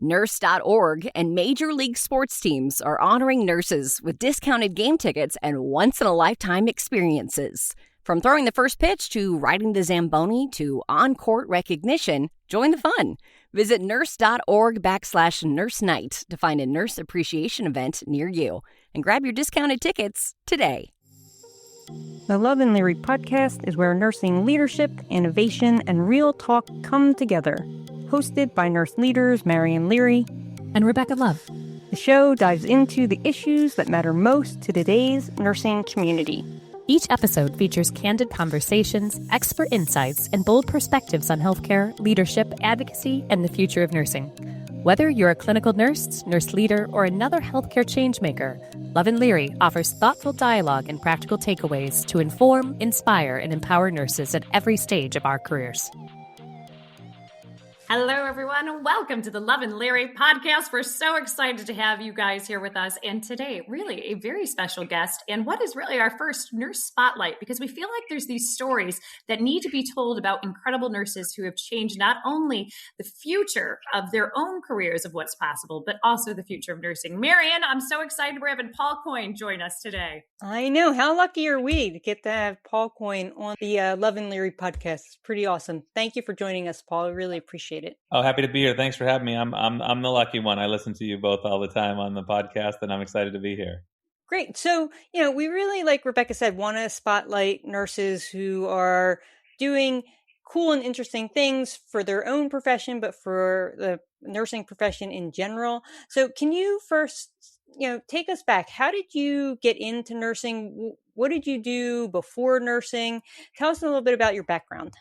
Nurse.org and Major League Sports teams are honoring nurses with discounted game tickets and once-in-a-lifetime experiences. From throwing the first pitch to riding the Zamboni to on-court recognition, join the fun. Visit nurse.org/nurse night to find a nurse appreciation event near you and grab your discounted tickets today. The Love and Leary Podcast is where nursing leadership, innovation, and real talk come together. Hosted by nurse leaders Marion Leary and Rebecca Love. The show dives into the issues that matter most to today's nursing community. Each episode features candid conversations, expert insights, and bold perspectives on healthcare, leadership, advocacy, and the future of nursing. Whether you're a clinical nurse, nurse leader, or another healthcare changemaker, Love and Leary offers thoughtful dialogue and practical takeaways to inform, inspire, and empower nurses at every stage of our careers. Hello, everyone. Welcome to the Love and Leary Podcast. We're so excited to have you guys here with us. And today, really a very special guest and what is really our first nurse spotlight, because we feel like there's these stories that need to be told about incredible nurses who have changed not only the future of their own careers of what's possible, but also the future of nursing. Marion, I'm so excited we're having Paul Coyne join us today. I know. How lucky are we to get to have Paul Coyne on the Love and Leary Podcast? It's pretty awesome. Thank you for joining us, Paul. I really appreciate it. Oh, happy to be here. Thanks for having me. I'm the lucky one. I listen to you both all the time on the podcast, and I'm excited to be here. Great. So, we really, like Rebecca said, want to spotlight nurses who are doing cool and interesting things for their own profession, but for the nursing profession in general. So can you first, take us back? How did you get into nursing? What did you do before nursing? Tell us a little bit about your background.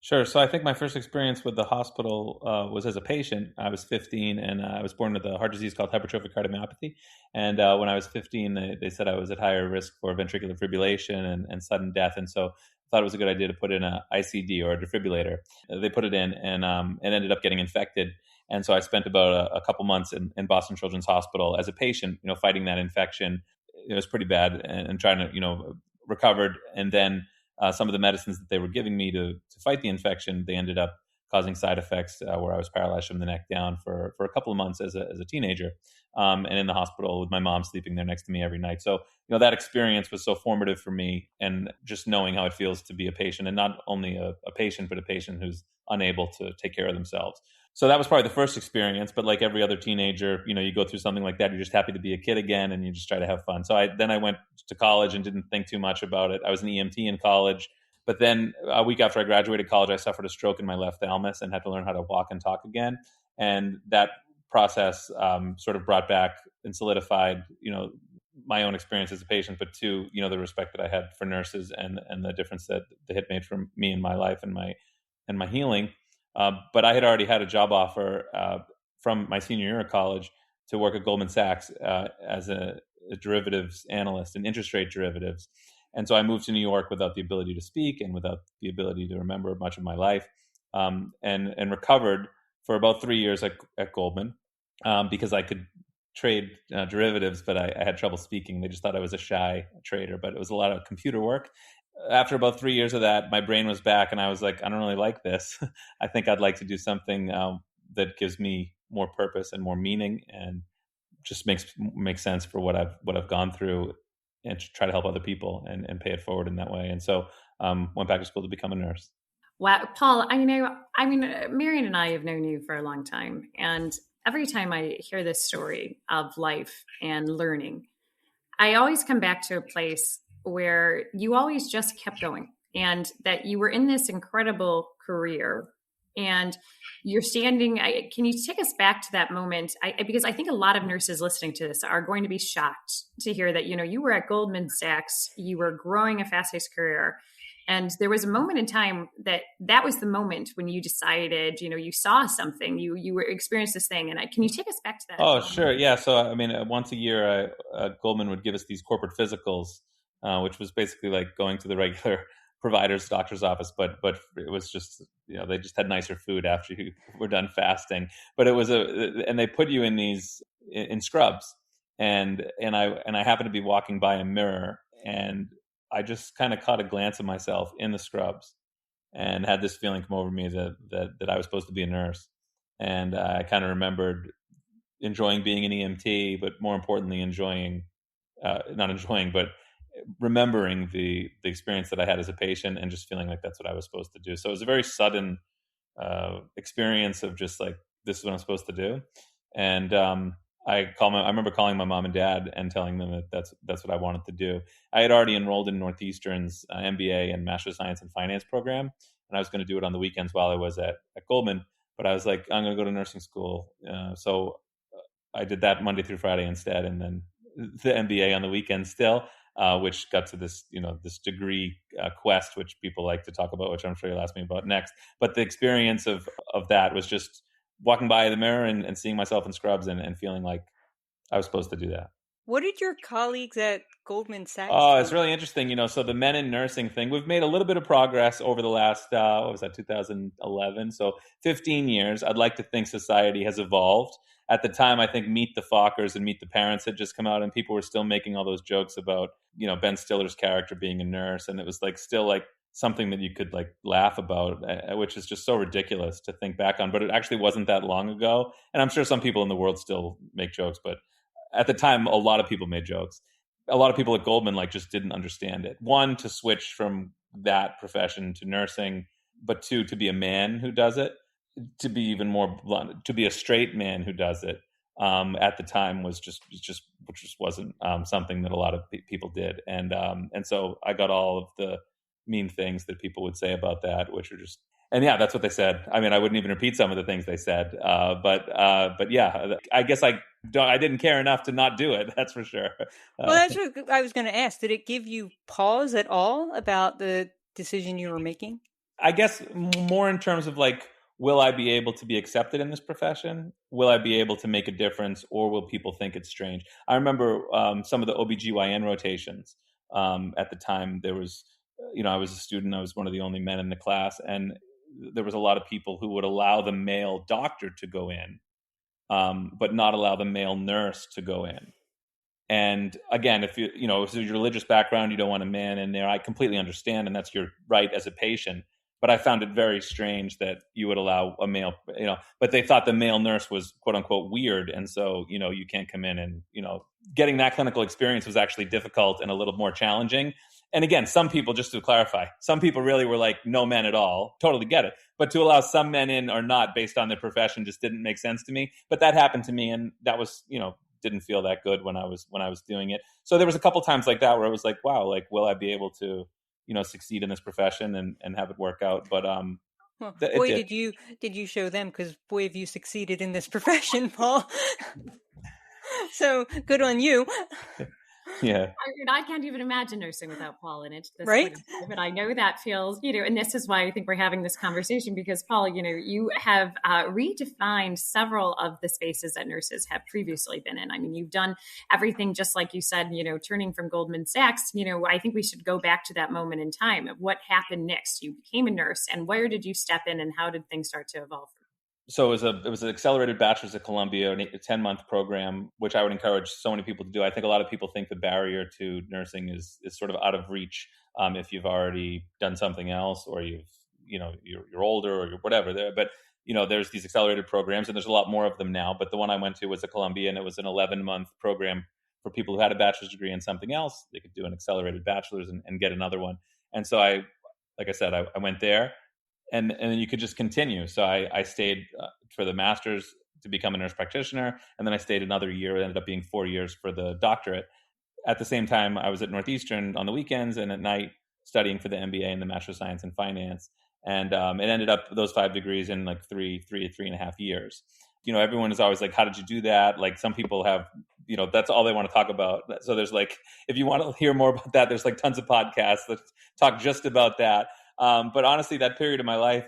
Sure. So I think my first experience with the hospital was as a patient. I was 15 and I was born with a heart disease called hypertrophic cardiomyopathy. And when I was 15, they said I was at higher risk for ventricular fibrillation and sudden death. And so I thought it was a good idea to put in an ICD or a defibrillator. They put it in and it ended up getting infected. And so I spent about a couple months in Boston Children's Hospital as a patient, fighting that infection. It was pretty bad and trying to, recovered. And then some of the medicines that they were giving me to fight the infection, they ended up causing side effects where I was paralyzed from the neck down for a couple of months as a teenager, and in the hospital with my mom sleeping there next to me every night. So, that experience was so formative for me, and just knowing how it feels to be a patient, and not only a patient, but a patient who's unable to take care of themselves. So that was probably the first experience, but like every other teenager, you go through something like that, you're just happy to be a kid again, and you just try to have fun. So then I went to college and didn't think too much about it. I was an EMT in college, but then a week after I graduated college, I suffered a stroke in my left thalamus and had to learn how to walk and talk again. And that process sort of brought back and solidified, my own experience as a patient, but two, the respect that I had for nurses and the difference that they had made for me in my life and my healing. But I had already had a job offer from my senior year of college to work at Goldman Sachs as a derivatives analyst in interest rate derivatives. And so I moved to New York without the ability to speak and without the ability to remember much of my life, and recovered for about 3 years at Goldman because I could trade derivatives, but I had trouble speaking. They just thought I was a shy trader, but it was a lot of computer work. After about 3 years of that, my brain was back and I was like, I don't really like this. I think I'd like to do something that gives me more purpose and more meaning and just makes sense for what I've gone through, and to try to help other people and pay it forward in that way. And so went back to school to become a nurse. Wow, Paul, Marion and I have known you for a long time. And every time I hear this story of life and learning, I always come back to a place where you always just kept going, and that you were in this incredible career and you're standing. Can you take us back to that moment? Because I think a lot of nurses listening to this are going to be shocked to hear that, you were at Goldman Sachs, you were growing a fast-paced career. And there was a moment in time that was the moment when you decided, you saw something, you experienced this thing. And can you take us back to that? Oh, sure. Yeah. So, once a year, Goldman would give us these corporate physicals, which was basically like going to the regular provider's doctor's office, but it was just, they just had nicer food after you were done fasting. But it was and they put you in these in scrubs, and I happened to be walking by a mirror, and I just kind of caught a glance of myself in the scrubs, and had this feeling come over me that I was supposed to be a nurse. And I kind of remembered enjoying being an EMT, but more importantly, but remembering the experience that I had as a patient and just feeling like that's what I was supposed to do. So it was a very sudden experience of just like, this is what I'm supposed to do. And I remember calling my mom and dad and telling them that that's what I wanted to do. I had already enrolled in Northeastern's MBA and Master of Science in Finance program, and I was going to do it on the weekends while I was at Goldman. But I was like, I'm going to go to nursing school. So I did that Monday through Friday instead, and then the MBA on the weekend still, which got to this, this degree quest, which people like to talk about, which I'm sure you'll ask me about next. But the experience of that was just walking by the mirror and seeing myself in scrubs and feeling like I was supposed to do that. What did your colleagues at Goldman Sachs Oh, do? it's really interesting. So the men in nursing thing, we've made a little bit of progress over the last, 2011? So 15 years. I'd like to think society has evolved. At the time, I think Meet the Fockers and Meet the Parents had just come out, and people were still making all those jokes about, Ben Stiller's character being a nurse. And it was like still like something that you could like laugh about, which is just so ridiculous to think back on. But it actually wasn't that long ago. And I'm sure some people in the world still make jokes, but at the time, a lot of people made jokes. A lot of people at Goldman just didn't understand it. One, to switch from that profession to nursing, but two, to be a man who does it. To be even more blunt, to be a straight man who does it at the time which just wasn't something that a lot of people did. And so I got all of the mean things that people would say about that, which are just. And yeah, that's what they said. I mean, I wouldn't even repeat some of the things they said. But yeah, I guess I didn't care enough to not do it. That's for sure. Well, that's what I was going to ask. Did it give you pause at all about the decision you were making? I guess more in terms of will I be able to be accepted in this profession? Will I be able to make a difference, or will people think it's strange? I remember some of the OBGYN rotations. At the time, there was, I was a student. I was one of the only men in the class, and there was a lot of people who would allow the male doctor to go in, but not allow the male nurse to go in. And again, if if it's your religious background, you don't want a man in there. I completely understand, and that's your right as a patient. But I found it very strange that you would allow a male, but they thought the male nurse was quote unquote weird. And so, you can't come in and, getting that clinical experience was actually difficult and a little more challenging. And again, some people, just to clarify, some people really were like, no men at all. Totally get it. But to allow some men in or not based on their profession just didn't make sense to me. But that happened to me. And that was, didn't feel that good when I was doing it. So there was a couple times like that where I was like, wow, will I be able to, succeed in this profession and have it work out. But did you show them? Because boy, have you succeeded in this profession, Paul. So good on you. Yeah. I can't even imagine nursing without Paul in it. Right. But I know that feels, and this is why I think we're having this conversation, because Paul, you have redefined several of the spaces that nurses have previously been in. I mean, you've done everything just like you said, turning from Goldman Sachs, I think we should go back to that moment in time of what happened next. You became a nurse, and where did you step in, and how did things start to evolve? So it was an accelerated bachelor's at Columbia, a 10-month program, which I would encourage so many people to do. I think a lot of people think the barrier to nursing is sort of out of reach if you've already done something else, or you're older, or you're whatever. But there's these accelerated programs, and there's a lot more of them now. But the one I went to was at Columbia, and it was an 11-month program for people who had a bachelor's degree in something else. They could do an accelerated bachelor's and get another one. And so I went there. And then you could just continue. So I stayed for the master's to become a nurse practitioner. And then I stayed another year. It ended up being 4 years for the doctorate. At the same time, I was at Northeastern on the weekends and at night studying for the MBA and the Master of Science in Finance. And it ended up those 5 degrees in three and a half years. Everyone is always like, how did you do that? Like some people have, that's all they want to talk about. So there's if you want to hear more about that, there's tons of podcasts that talk just about that. But honestly, that period of my life,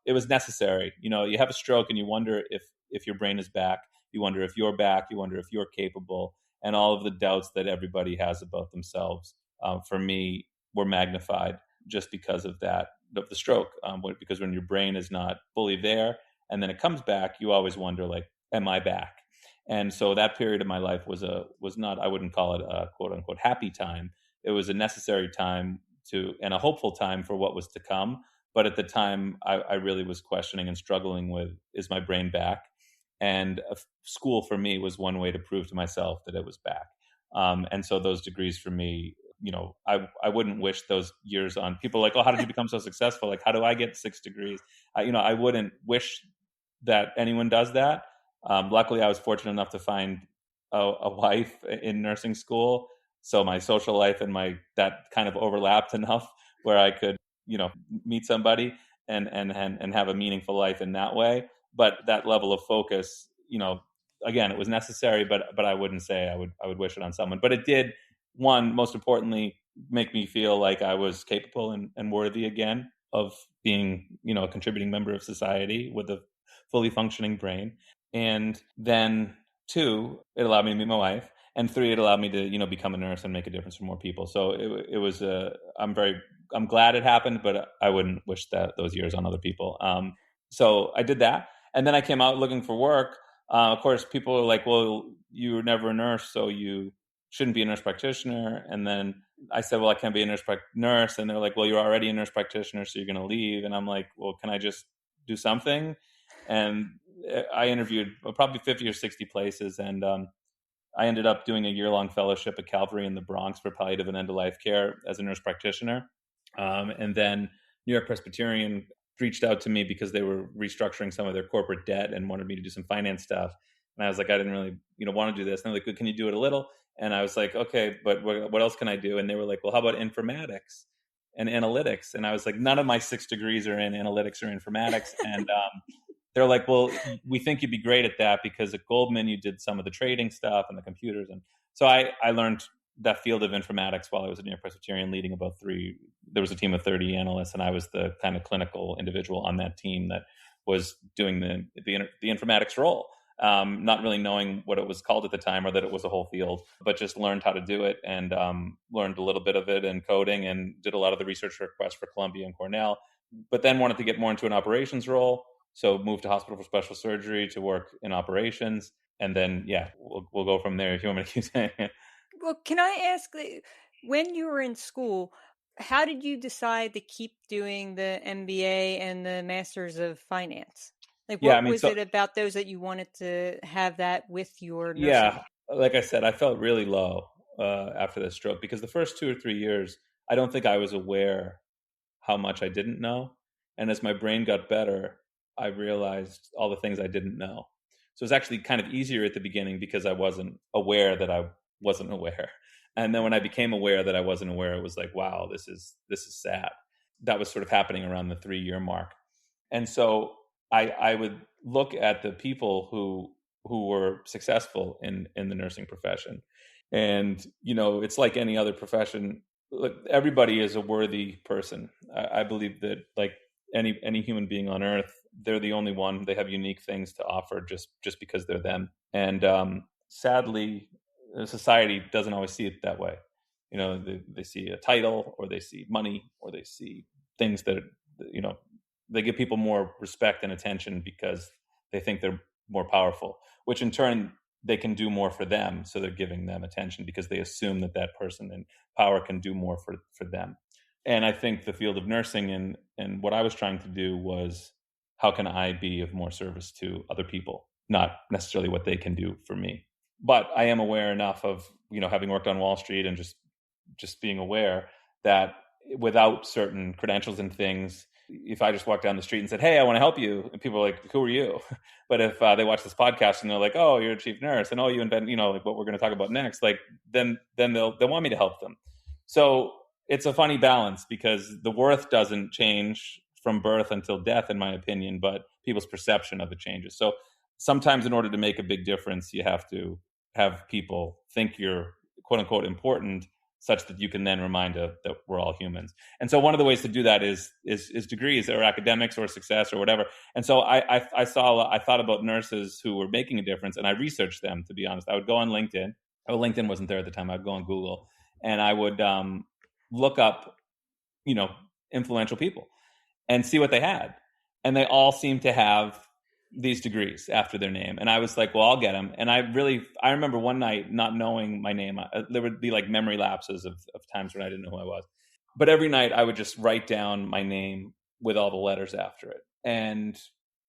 it was necessary. You have a stroke and you wonder if your brain is back. You wonder if you're back. You wonder if you're capable. And all of the doubts that everybody has about themselves, for me, were magnified just because of that, of the stroke. Because when your brain is not fully there and then it comes back, you always wonder, am I back? And so that period of my life was not, I wouldn't call it a quote unquote happy time. It was a necessary time and a hopeful time for what was to come. But at the time, I really was questioning and struggling with, is my brain back? And school for me was one way to prove to myself that it was back. And so those degrees for me, I wouldn't wish those years on people like, oh, how did you become so successful? Like, how do I get 6 degrees? I wouldn't wish that anyone does that. Luckily, I was fortunate enough to find a wife in nursing school. So my social life and that kind of overlapped enough where I could, meet somebody and have a meaningful life in that way. But that level of focus, again, it was necessary, but I wouldn't say I would wish it on someone. But it did, one, most importantly, make me feel like I was capable and worthy again of being, a contributing member of society with a fully functioning brain. And then 2, it allowed me to meet my wife. And 3, it allowed me to, become a nurse and make a difference for more people. So it was, I'm glad it happened, but I wouldn't wish those years on other people. So I did that. And then I came out looking for work. Of course, people are like, well, you were never a nurse, so you shouldn't be a nurse practitioner. And then I said, well, I can't be a nurse. And they're like, well, you're already a nurse practitioner, so you're going to leave. And I'm like, well, can I just do something? And I interviewed probably 50 or 60 places. And I ended up doing a year-long fellowship at Calvary in the Bronx for palliative and end-of-life care as a nurse practitioner. And then New York Presbyterian reached out to me because they were restructuring some of their corporate debt and wanted me to do some finance stuff. And I was like, I didn't really, want to do this. And they're like, can you do it a little? And I was like, okay, but what else can I do? And they were like, well, how about informatics and analytics? And I was like, none of my 6 degrees are in analytics or informatics. And they're like, well, we think you'd be great at that because at Goldman, you did some of the trading stuff and the computers. And so I learned that field of informatics while I was at New York Presbyterian, leading there was a team of 30 analysts, and I was the kind of clinical individual on that team that was doing the informatics role. Not really knowing what it was called at the time or that it was a whole field, but just learned how to do it and learned a little bit of it in coding and did a lot of the research requests for Columbia and Cornell, but then wanted to get more into an operations role. So moved to Hospital for Special Surgery to work in operations. And then, we'll go from there if you want me to keep saying it. Well, can I ask, when you were in school, how did you decide to keep doing the MBA and the Masters of Finance? Like, what was it about those that you wanted to have that with your nursing? Yeah, like I said, I felt really low after the stroke because the first 2 or 3 years, I don't think I was aware how much I didn't know. And as my brain got better, I realized all the things I didn't know. So it was actually kind of easier at the beginning because I wasn't aware that I wasn't aware. And then when I became aware that I wasn't aware, it was like, wow, this is sad. That was sort of happening around the 3-year mark. And so I would look at the people who were successful in the nursing profession. And, it's like any other profession. Look, everybody is a worthy person. I believe that like any human being on earth, they're the only one. They have unique things to offer just because they're them. And sadly, society doesn't always see it that way. They see a title, or they see money, or they see things that, they give people more respect and attention because they think they're more powerful, which in turn they can do more for them. So they're giving them attention because they assume that person in power can do more for them. And I think the field of nursing and what I was trying to do was, how can I be of more service to other people? Not necessarily what they can do for me. But I am aware enough of, having worked on Wall Street and just being aware that without certain credentials and things, if I just walked down the street and said, hey, I want to help you, and people are like, who are you? But if they watch this podcast and they're like, oh, you're a chief nurse, and oh, you invent, like what we're going to talk about next, like then they'll want me to help them. So it's a funny balance because the worth doesn't change from birth until death, in my opinion, but people's perception of it changes. So sometimes in order to make a big difference, you have to have people think you're quote unquote important, such that you can then remind that we're all humans. And so one of the ways to do that is degrees or academics or success or whatever. And so I thought about nurses who were making a difference, and I researched them, to be honest. I would go on LinkedIn. Oh, LinkedIn wasn't there at the time. I'd go on Google, and I would look up, influential people and see what they had. And they all seemed to have these degrees after their name. And I was like, well, I'll get them. And I remember one night not knowing my name. There would be like memory lapses of times when I didn't know who I was. But every night I would just write down my name with all the letters after it. And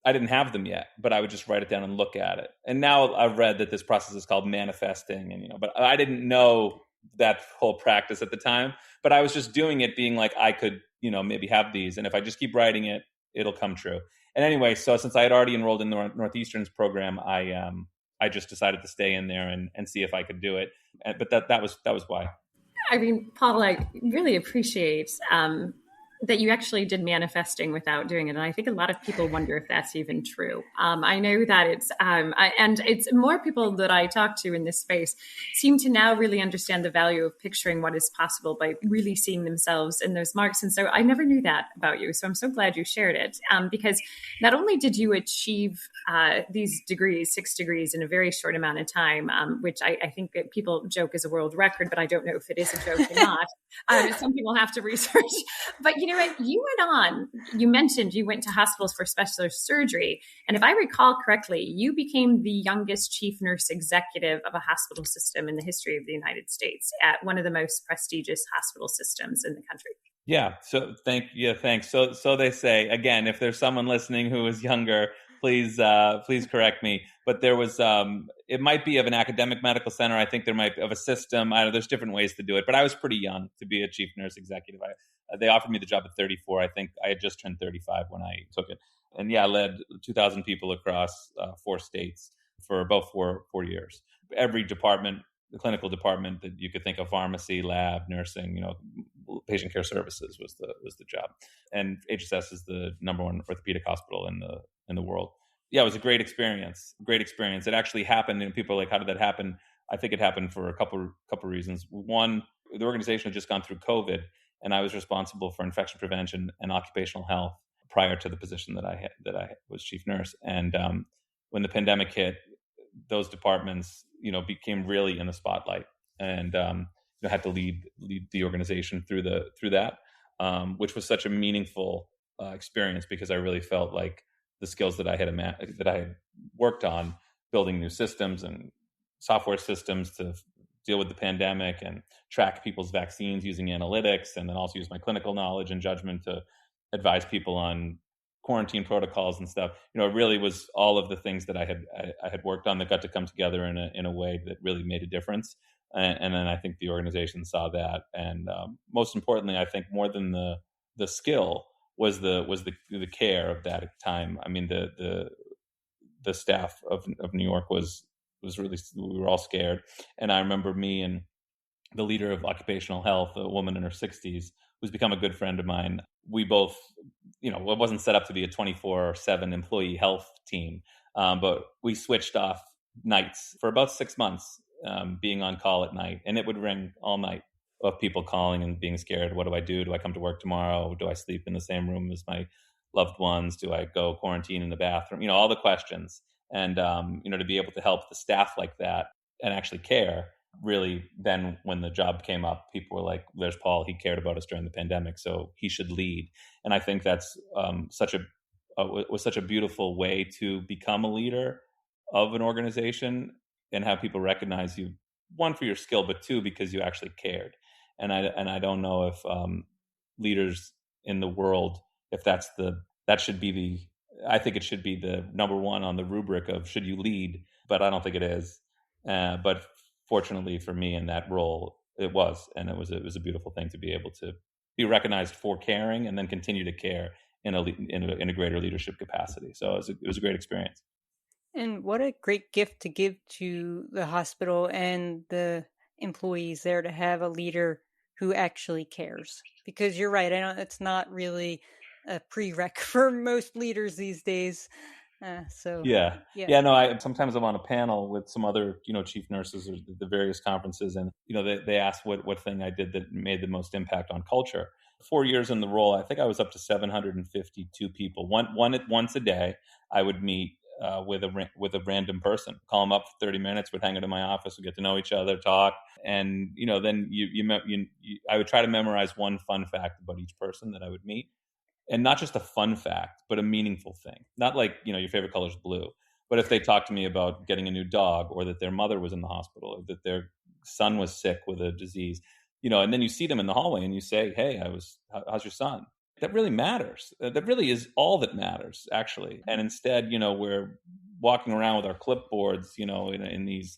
I didn't have them yet, but I would just write it down and look at it. And now I've read that this process is called manifesting, and but I didn't know that whole practice at the time. But I was just doing it, being like, I could, maybe have these, and if I just keep writing it, it'll come true. And anyway, so since I had already enrolled in the Northeastern's program, I just decided to stay in there and see if I could do it. But that was why. I mean, Paul, I really appreciate that you actually did manifesting without doing it. And I think a lot of people wonder if that's even true. I know that and it's more people that I talk to in this space seem to now really understand the value of picturing what is possible by really seeing themselves in those marks. And so I never knew that about you. So I'm so glad you shared it, because not only did you achieve these degrees, 6 degrees in a very short amount of time, which I think that people joke is a world record, but I don't know if it is a joke or not. Some people have to research. But you know what? You mentioned you went to hospitals for specialist surgery. And if I recall correctly, you became the youngest chief nurse executive of a hospital system in the history of the United States at one of the most prestigious hospital systems in the country. Yeah. So thanks. So they say, again, if there's someone listening who is younger, please correct me. But there was, it might be of an academic medical center. I think there might be of a system. I don't know. There's different ways to do it. But I was pretty young to be a chief nurse executive. They offered me the job at 34. I think I had just turned 35 when I took it. And yeah, I led 2,000 people across 4 states for about 4 years. Every department, the clinical department that you could think of, pharmacy, lab, nursing, patient care services was the job. And HSS is the number 1 orthopedic hospital in the world. Yeah, it was a great experience. It actually happened, and people are like, how did that happen? I think it happened for a couple reasons. One, the organization had just gone through COVID, and I was responsible for infection prevention and occupational health prior to the position that I was chief nurse. And when the pandemic hit, those departments, became really in the spotlight, and had to lead the organization through that, which was such a meaningful experience, because I really felt like the skills that I had worked on, building new systems and software systems to deal with the pandemic and track people's vaccines using analytics, and then also use my clinical knowledge and judgment to advise people on quarantine protocols and stuff. It really was all of the things that I had worked on that got to come together in a way that really made a difference. And then I think the organization saw that, and most importantly, I think more than the skill was the care of that time. I mean, the staff of New York was really, we were all scared. And I remember me and the leader of occupational health, a woman in her 60s, who's become a good friend of mine. We both, it wasn't set up to be a 24/7 employee health team, but we switched off nights for about 6 months, being on call at night, and it would ring all night of people calling and being scared. What do I do? Do I come to work tomorrow? Do I sleep in the same room as my loved ones? Do I go quarantine in the bathroom? All the questions. And, to be able to help the staff like that and actually care, really, then when the job came up, people were like, there's Paul, he cared about us during the pandemic, so he should lead. And I think that's was such a beautiful way to become a leader of an organization and have people recognize you, 1, for your skill, but 2, because you actually cared. And I don't know if leaders in the world, if that should be I think it should be the number 1 on the rubric of should you lead, but I don't think it is. But fortunately for me in that role, it was, and it was a beautiful thing to be able to be recognized for caring and then continue to care in a greater leadership capacity. So it was a great experience. And what a great gift to give to the hospital and the employees there, to have a leader who actually cares. Because you're right, it's not really a prereq for most leaders these days. Yeah. Sometimes I'm on a panel with some other, chief nurses or the various conferences, and they ask what thing I did that made the most impact on culture. 4 years in the role, I think I was up to 752 people. Once a day, I would meet with a random person, call them up for 30 minutes, would hang out in my office, would get to know each other, talk, and then I would try to memorize one fun fact about each person that I would meet. And not just a fun fact, but a meaningful thing. Not like, your favorite color is blue. But if they talk to me about getting a new dog, or that their mother was in the hospital, or that their son was sick with a disease, and then you see them in the hallway and you say, hey, how's your son? that really matters. That really is all that matters, actually. And instead, we're walking around with our clipboards, in these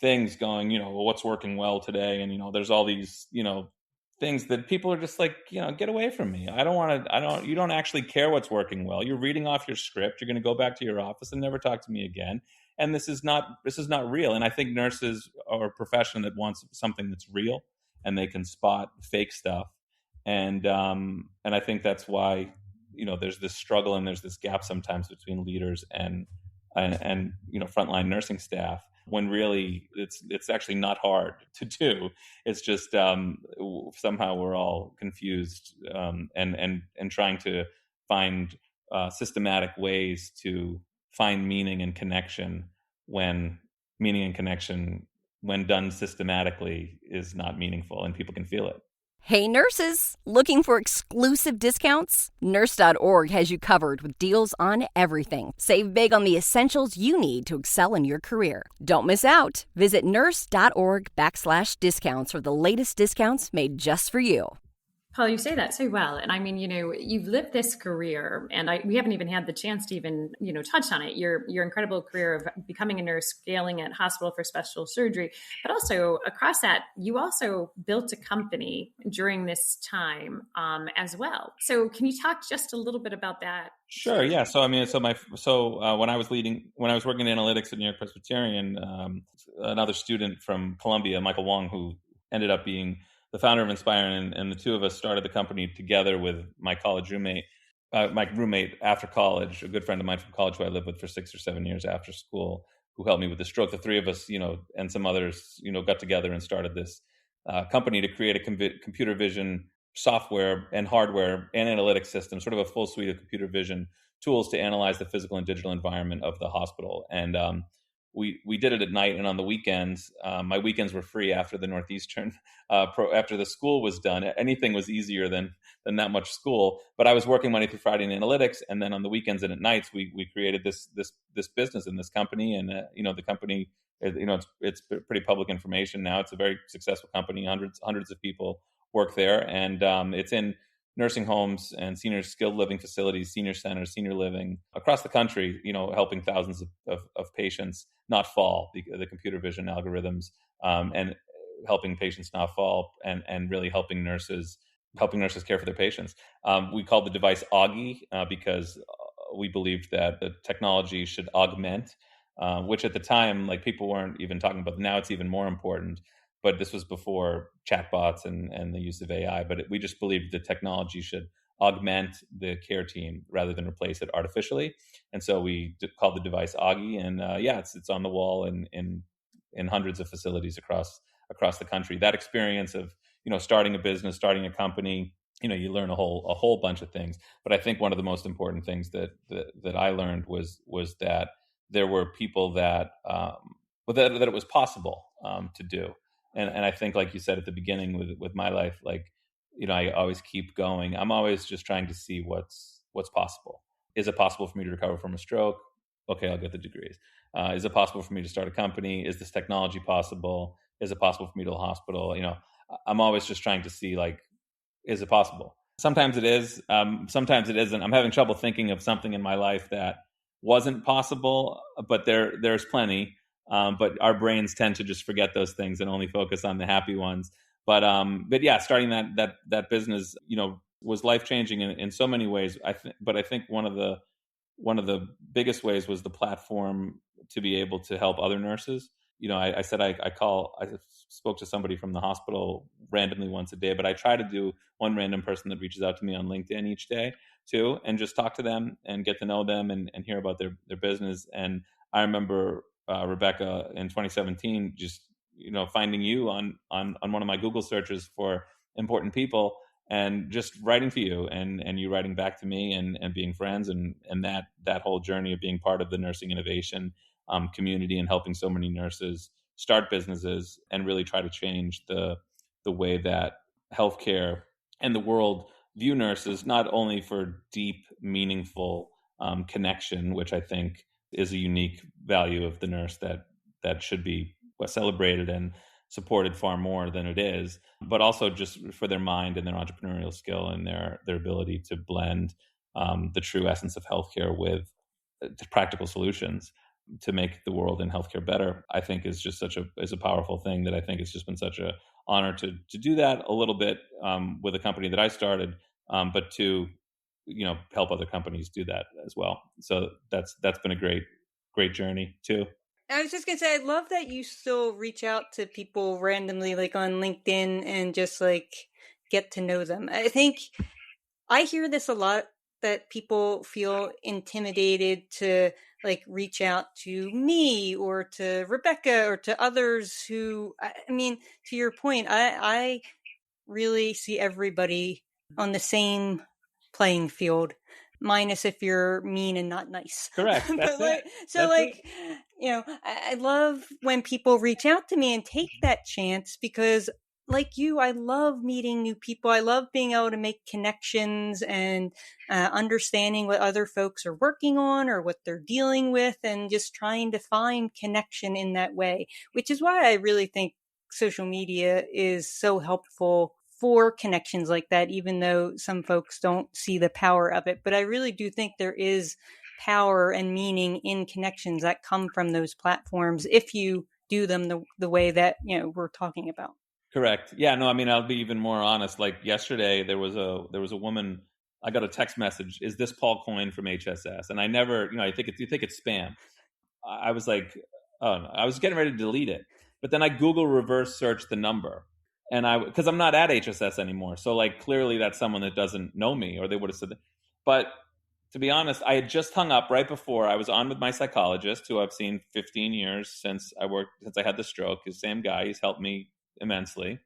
things going, well, what's working well today? And, there's all these, things that people are just like, get away from me. You don't actually care what's working well. You're reading off your script. You're going to go back to your office and never talk to me again. And this is not real. And I think nurses are a profession that wants something that's real, and they can spot fake stuff. And I think that's why, there's this struggle and there's this gap sometimes between leaders and frontline nursing staff, when really it's actually not hard to do. It's just somehow we're all confused and trying to find systematic ways to find meaning and connection when done systematically is not meaningful, and people can feel it. Hey nurses, looking for exclusive discounts? Nurse.org has you covered with deals on everything. Save big on the essentials you need to excel in your career. Don't miss out. Visit nurse.org/discounts for the latest discounts made just for you. Paul, you say that so well. And I mean, you've lived this career, and we haven't even had the chance to even, touch on it. Your incredible career of becoming a nurse, scaling at Hospital for Special Surgery, but also across that, you also built a company during this time as well. So can you talk just a little bit about that? Sure. Yeah. So when I was working in analytics at New York Presbyterian, another student from Columbia, Michael Wong, who ended up being the founder of Inspire, and the two of us started the company together with my college roommate, my roommate after college, a good friend of mine from college who I lived with for 6 or 7 years after school, who helped me with the stroke. The three of us, and some others, got together and started this company to create a computer vision software and hardware and analytics system, sort of a full suite of computer vision tools to analyze the physical and digital environment of the hospital. And we did it at night and on the weekends. My weekends were free after the Northeastern, after the school was done. Anything was easier than that much school. But I was working Monday through Friday in analytics, and then on the weekends and at nights, we created this business in this company. And the company, it's pretty public information now. It's a very successful company. Hundreds of people work there, and it's in nursing homes and senior skilled living facilities, senior centers, senior living across the country, helping thousands of patients not fall, the computer vision algorithms, and helping patients not fall, and really helping nurses care for their patients. We called the device Augie because we believed that the technology should augment, which at the time, like, people weren't even talking about. Now it's even more important. But this was before chatbots and the use of AI. But we just believed the technology should augment the care team rather than replace it artificially. And so we called the device Augie. And it's on the wall in hundreds of facilities across the country. That experience of starting a business, starting a company, you learn a whole bunch of things. But I think one of the most important things that I learned was that there were people that it was possible to do. And I think, like you said at the beginning with my life, like, I always keep going. I'm always just trying to see what's possible. Is it possible for me to recover from a stroke? Okay, I'll get the degrees. Is it possible for me to start a company? Is this technology possible? Is it possible for me to a hospital? I'm always just trying to see, like, is it possible? Sometimes it is. Sometimes it isn't. I'm having trouble thinking of something in my life that wasn't possible, but there's plenty. But our brains tend to just forget those things and only focus on the happy ones. But yeah, starting that business, was life changing in so many ways. But I think one of the biggest ways was the platform to be able to help other nurses. I said I spoke to somebody from the hospital randomly once a day, but I try to do one random person that reaches out to me on LinkedIn each day too, and just talk to them and get to know them and hear about their business. And I remember Rebecca in 2017, just finding you on one of my Google searches for important people, and just writing to you, and you writing back to me, and being friends, and that whole journey of being part of the nursing innovation community and helping so many nurses start businesses and really try to change the way that healthcare and the world view nurses, not only for deep, meaningful connection, which I think is a unique value of the nurse that should be celebrated and supported far more than it is, but also just for their mind and their entrepreneurial skill and their ability to blend the true essence of healthcare with practical solutions to make the world and healthcare better, I think is just is a powerful thing that I think it's just been such a honor to do that a little bit with a company that I started, but to help other companies do that as well. So that's been a great journey too. I was just gonna say, I love that you still reach out to people randomly, like on LinkedIn, and just like get to know them. I think I hear this a lot, that people feel intimidated to like reach out to me or to Rebecca or to others who, I mean, to your point, I really see everybody on the same playing field, minus if you're mean and not nice. Correct. That's But I love when people reach out to me and take that chance, because like you, I love meeting new people. I love being able to make connections and understanding what other folks are working on or what they're dealing with, and just trying to find connection in that way, which is why I really think social media is so helpful for connections like that, even though some folks don't see the power of it. But I really do think there is power and meaning in connections that come from those platforms if you do them the way that we're talking about. Correct. Yeah, no, I mean, I'll be even more honest. Like yesterday, there was a woman, I got a text message, is this Paul Coyne from HSS? And I never, you think it's spam. I was like, oh, no. I was getting ready to delete it. But then I Google reverse search the number, and because I'm not at HSS anymore. So like, clearly that's someone that doesn't know me, or they would have said that. But to be honest, I had just hung up right before I was on with my psychologist, who I've seen 15 years since I had the stroke. He's the same guy. He's helped me immensely.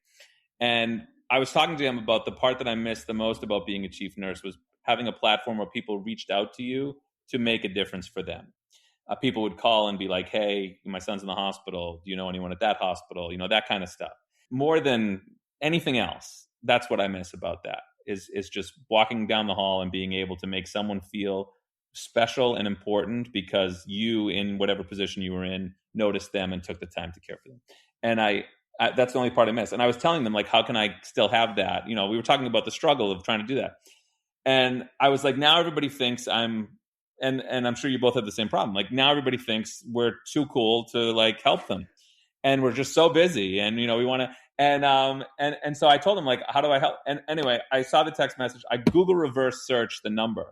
And I was talking to him about the part that I missed the most about being a chief nurse was having a platform where people reached out to you to make a difference for them. People would call and be like, hey, my son's in the hospital. Do you know anyone at that hospital? That kind of stuff. More than anything else, that's what I miss about that, is just walking down the hall and being able to make someone feel special and important because you, in whatever position you were in, noticed them and took the time to care for them. And I that's the only part I miss. And I was telling them, like, how can I still have that? We were talking about the struggle of trying to do that. And I was like, now everybody thinks and I'm sure you both have the same problem. Like, now everybody thinks we're too cool to like help them. And we're just so busy, and we want to, and so I told them, like, how do I help? And anyway, I saw the text message. I Google reverse searched the number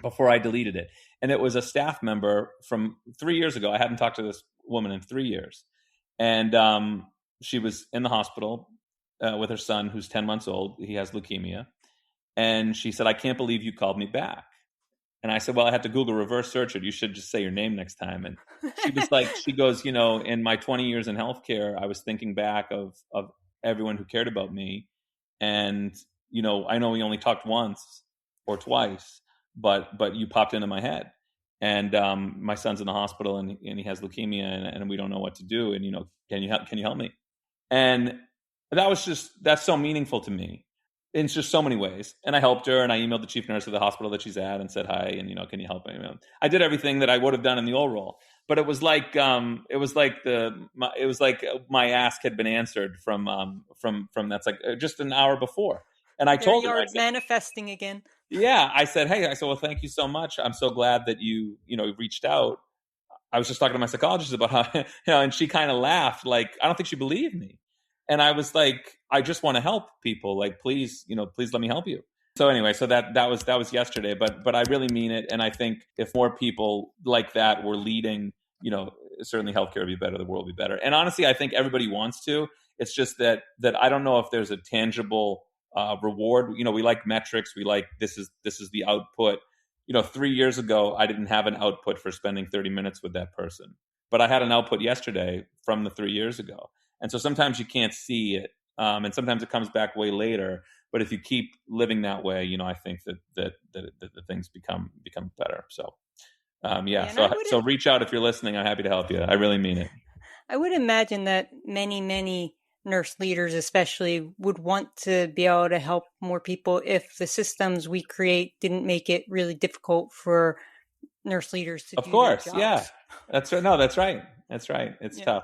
before I deleted it, and it was a staff member from 3 years ago. I hadn't talked to this woman in 3 years, and she was in the hospital with her son, who's 10 months old. He has leukemia, and she said, "I can't believe you called me back." And I said, well, I had to Google reverse search it. You should just say your name next time. And she was like, she goes, in my 20 years in healthcare, I was thinking back of everyone who cared about me. And, I know we only talked once or twice, but you popped into my head. And my son's in the hospital and he has leukemia and we don't know what to do. And, can you help me? And that's so meaningful to me. In just so many ways. And I helped her, and I emailed the chief nurse of the hospital that she's at and said hi, and can you help me? I did everything that I would have done in the old role, but it was like my ask had been answered from that's like just an hour before. And I told her, manifesting again. Yeah, I said, well, thank you so much. I'm so glad that you reached out. I was just talking to my psychologist about how and she kind of laughed, like I don't think she believed me. And I was like, I just want to help people. Like, please let me help you. So anyway, so that was yesterday, but I really mean it. And I think if more people like that were leading, certainly healthcare would be better, the world would be better. And honestly, I think everybody wants to. It's just that I don't know if there's a tangible reward. We like metrics. We like this is the output. 3 years ago, I didn't have an output for spending 30 minutes with that person, but I had an output yesterday from the 3 years ago. And so sometimes you can't see it, and sometimes it comes back way later. But if you keep living that way, I think that the things become better. So, So reach out if you're listening. I'm happy to help you. I really mean it. I would imagine that many nurse leaders, especially, would want to be able to help more people if the systems we create didn't make it really difficult for nurse leaders to do their jobs. Yeah, that's right. No, that's right. It's tough.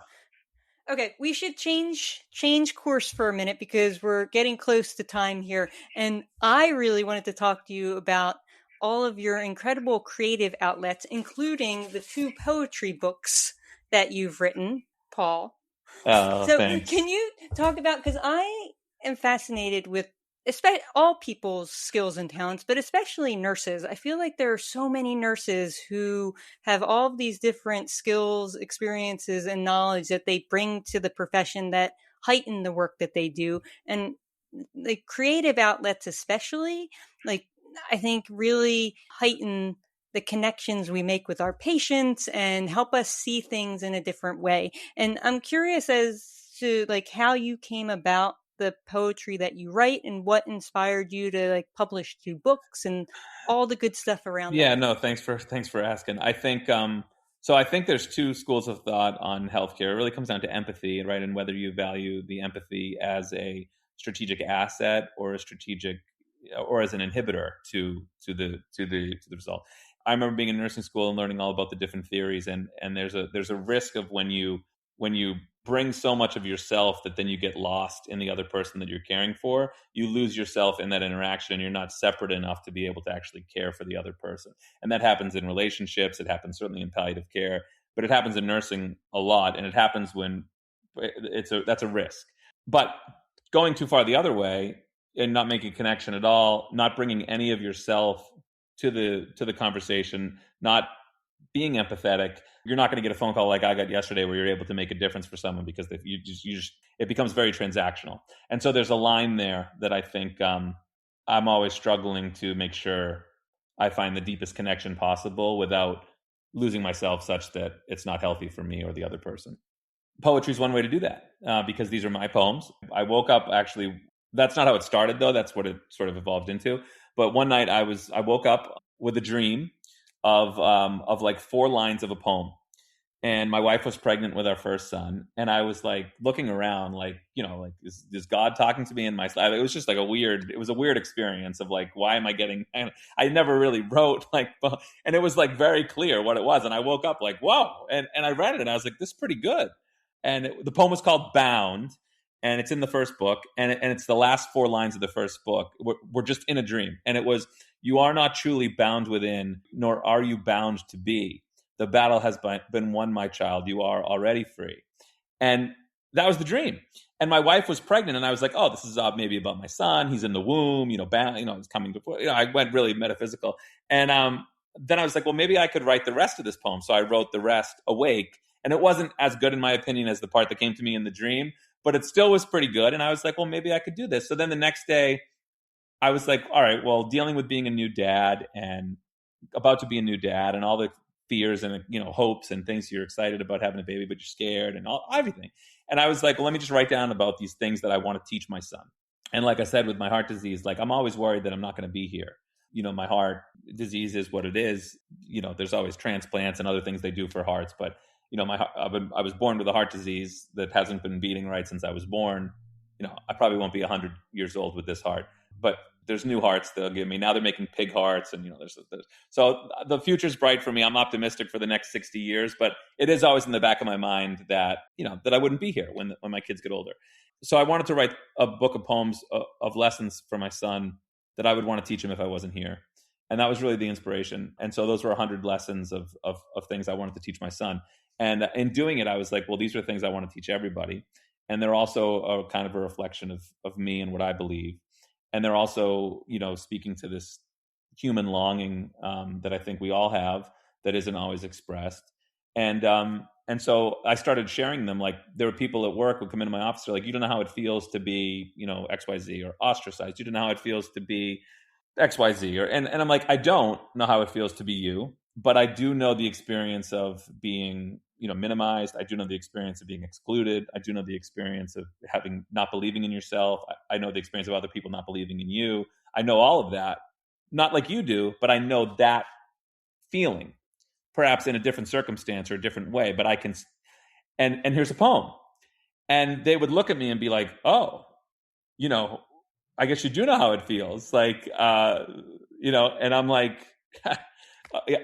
Okay, we should change course for a minute because we're getting close to time here. And I really wanted to talk to you about all of your incredible creative outlets, including the 2 poetry books that you've written, Paul. Oh, So thanks. can you talk about, because I am fascinated with all people's skills and talents, but especially nurses. I feel like there are so many nurses who have all of these different skills, experiences, and knowledge that they bring to the profession that heighten the work that they do. And the creative outlets, especially, like, I think really heighten the connections we make with our patients and help us see things in a different way. And I'm curious as to like how you came about the poetry that you write and what inspired you to like publish 2 books and all the good stuff around Yeah, that. no, thanks for asking. I think so I think there's 2 schools of thought on healthcare. It really comes down to empathy, right? And whether you value the empathy as a strategic asset or as an inhibitor to the result. I remember being in nursing school and learning all about the different theories, and there's a risk of when you bring so much of yourself that then you get lost in the other person that you're caring for, you lose yourself in that interaction and you're not separate enough to be able to actually care for the other person. And that happens in relationships. It happens certainly in palliative care, but it happens in nursing a lot. And it happens when that's a risk. But going too far the other way and not making a connection at all, not bringing any of yourself to the conversation, not being empathetic, you're not going to get a phone call like I got yesterday where you're able to make a difference for someone because it becomes very transactional. And so there's a line there that I think I'm always struggling to make sure I find the deepest connection possible without losing myself such that it's not healthy for me or the other person. Poetry is one way to do that because these are my poems. I woke up, actually, that's not how it started though. That's what it sort of evolved into. But one night I woke up with a dream of like 4 lines of a poem. And my wife was pregnant with our first son. And I was like looking around, like, like is God talking to me in my life? It was just like a weird experience of like, why am I getting, and I never really wrote like, and it was like very clear what it was. And I woke up like, whoa. And I read it and I was like, this is pretty good. And the poem was called Bound. And it's in the first book. And it's the last 4 lines of the first book. We're just in a dream. And it was, you are not truly bound within, nor are you bound to be. The battle has been won, my child. You are already free. And that was the dream. And my wife was pregnant, and I was like, oh, this is maybe about my son. He's in the womb, bound, he's coming before. I went really metaphysical. And then I was like, well, maybe I could write the rest of this poem. So I wrote the rest awake. And it wasn't as good, in my opinion, as the part that came to me in the dream, but it still was pretty good. And I was like, well, maybe I could do this. So then the next day, I was like, all right, well, dealing with being a new dad and about to be a new dad and all the fears and hopes and things, you're excited about having a baby but you're scared and everything, and I was like, well, let me just write down about these things that I want to teach my son. And like I said, with my heart disease, like I'm always worried that I'm not going to be here. My heart disease is what it is. There's always transplants and other things they do for hearts, but I was born with a heart disease that hasn't been beating right since I was born. I probably won't be 100 years old with this heart, but there's new hearts they'll give me. Now they're making pig hearts, and so the future's bright for me. I'm optimistic for the next 60 years, but it is always in the back of my mind that that I wouldn't be here when my kids get older. So I wanted to write a book of poems of lessons for my son that I would want to teach him if I wasn't here, and that was really the inspiration. And so those were 100 lessons of things I wanted to teach my son. And in doing it, I was like, well, these are things I want to teach everybody, and they're also a kind of a reflection of me and what I believe. And they're also, speaking to this human longing that I think we all have that isn't always expressed. And so I started sharing them. Like there were people at work who come into my office, they're like, you don't know how it feels to be, XYZ, or ostracized. You don't know how it feels to be XYZ. And I'm like, I don't know how it feels to be you, but I do know the experience of being minimized. I do know the experience of being excluded. I do know the experience of not believing in yourself. I know the experience of other people not believing in you. I know all of that, not like you do, but I know that feeling, perhaps in a different circumstance or a different way, but I can, and here's a poem. And they would look at me and be like, oh, I guess you do know how it feels. Like, and I'm like,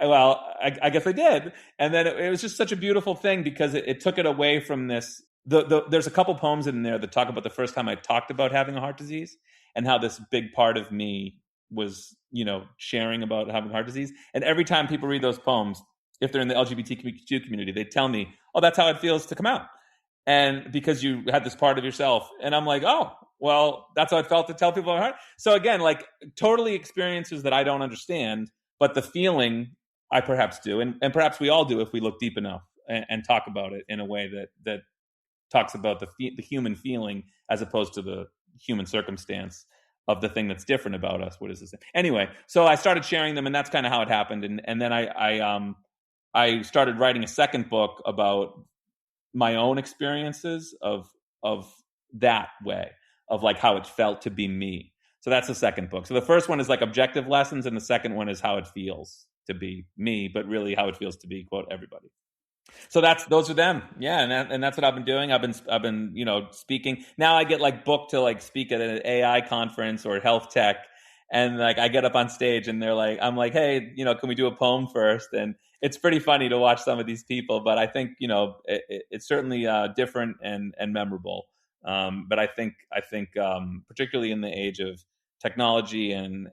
well, I guess I did. And then it was just such a beautiful thing because it took it away from this there's a couple poems in there that talk about the first time I talked about having a heart disease and how this big part of me was, sharing about having heart disease. And every time people read those poems, if they're in the LGBTQ community, they tell me, oh, that's how it feels to come out. And because you had this part of yourself. And I'm like, oh, well, that's how it felt to tell people about heart. So again, like totally experiences that I don't understand, but the feeling I perhaps do. And perhaps we all do if we look deep enough and talk about it in a way that talks about the human feeling as opposed to the human circumstance of the thing that's different about us. What is this? Anyway, so I started sharing them, and that's kind of how it happened. And then I started writing a second book about my own experiences of that way, of like how it felt to be me. So that's the second book. So the first one is like objective lessons, and the second one is how it feels to be me, but really how it feels to be, quote, everybody. So those are them. Yeah. And that's what I've been doing. I've been, speaking. Now I get like booked to like speak at an AI conference or health tech. And like, I get up on stage and I'm like, hey, can we do a poem first? And it's pretty funny to watch some of these people, but I think, it's certainly different and memorable. But I think particularly in the age of technology and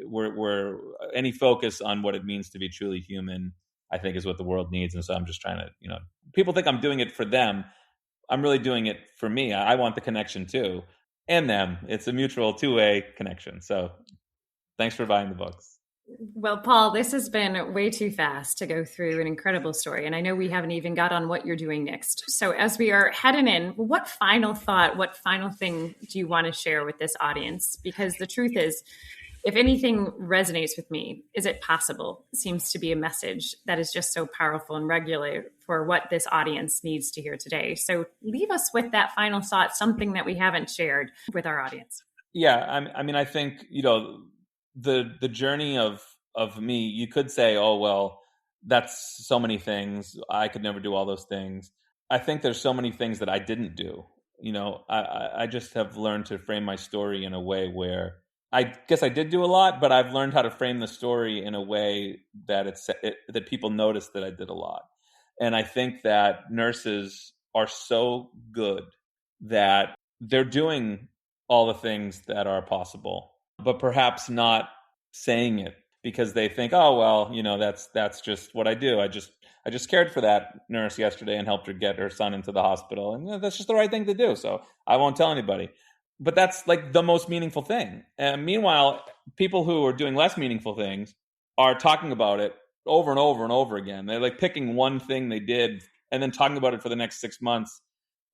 we're any focus on what it means to be truly human, I think is what the world needs. And so I'm just trying to, people think I'm doing it for them. I'm really doing it for me. I want the connection too, and them. It's a mutual two-way connection. So thanks for buying the books. Well, Paul, this has been way too fast to go through an incredible story. And I know we haven't even got on what you're doing next. So as we are heading in, what final thing do you want to share with this audience? Because the truth is, if anything resonates with me, is it possible? Seems to be a message that is just so powerful and regular for what this audience needs to hear today. So leave us with that final thought, something that we haven't shared with our audience. Yeah, I mean, I think, the journey of me, you could say, oh, well, that's so many things. I could never do all those things. I think there's so many things that I didn't do. I just have learned to frame my story in a way where I guess I did do a lot, but I've learned how to frame the story in a way that that people notice that I did a lot. And I think that nurses are so good that they're doing all the things that are possible, but perhaps not saying it because they think, oh, well, that's just what I do. I just cared for that nurse yesterday and helped her get her son into the hospital. And that's just the right thing to do. So I won't tell anybody. But that's like the most meaningful thing. And meanwhile, people who are doing less meaningful things are talking about it over and over and over again. They're like picking one thing they did and then talking about it for the next 6 months.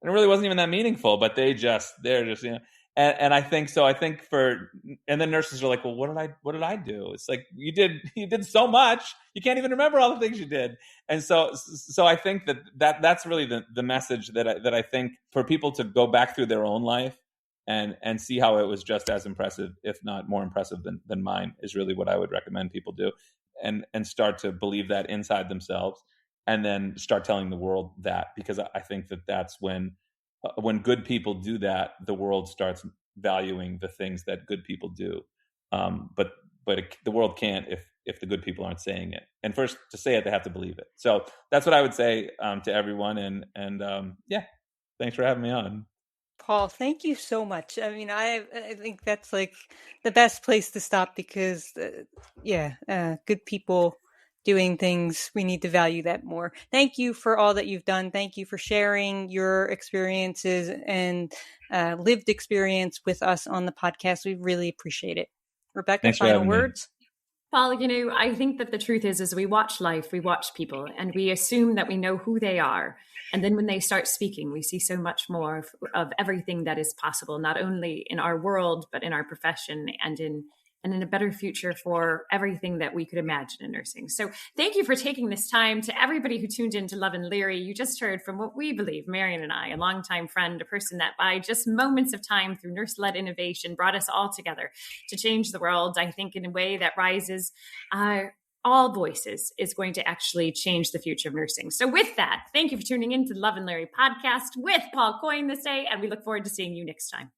And it really wasn't even that meaningful, but they're just, and I think so. And then nurses are like, well, what did I do? It's like, you did so much. You can't even remember all the things you did. And so I think that's really the message that I think for people to go back through their own life and see how it was just as impressive, if not more impressive than mine, is really what I would recommend people do, and start to believe that inside themselves, and then start telling the world that, because I think that's when good people do that, the world starts valuing the things that good people do. But the world can't if the good people aren't saying it. And first, to say it, they have to believe it. So that's what I would say to everyone. And yeah, thanks for having me on. Paul, thank you so much. I mean, I think that's like the best place to stop because, good people doing things, we need to value that more. Thank you for all that you've done. Thank you for sharing your experiences and lived experience with us on the podcast. We really appreciate it. Rebecca, thanks final words? Paul, I think that the truth is we watch life, we watch people, and we assume that we know who they are. And then when they start speaking, we see so much more of everything that is possible, not only in our world, but in our profession and in a better future for everything that we could imagine in nursing. So thank you for taking this time. To everybody who tuned in to Love and Leary, you just heard from what we believe, Marion and I, a longtime friend, a person that by just moments of time through nurse-led innovation brought us all together to change the world, I think in a way that rises all voices, is going to actually change the future of nursing. So with that, thank you for tuning in to the Love and Leary podcast with Paul Coyne this day, and we look forward to seeing you next time.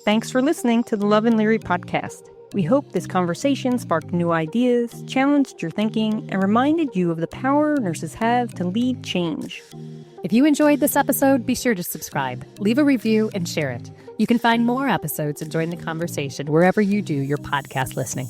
Thanks for listening to the Love and Leary podcast. We hope this conversation sparked new ideas, challenged your thinking, and reminded you of the power nurses have to lead change. If you enjoyed this episode, be sure to subscribe, leave a review, and share it. You can find more episodes and join the conversation wherever you do your podcast listening.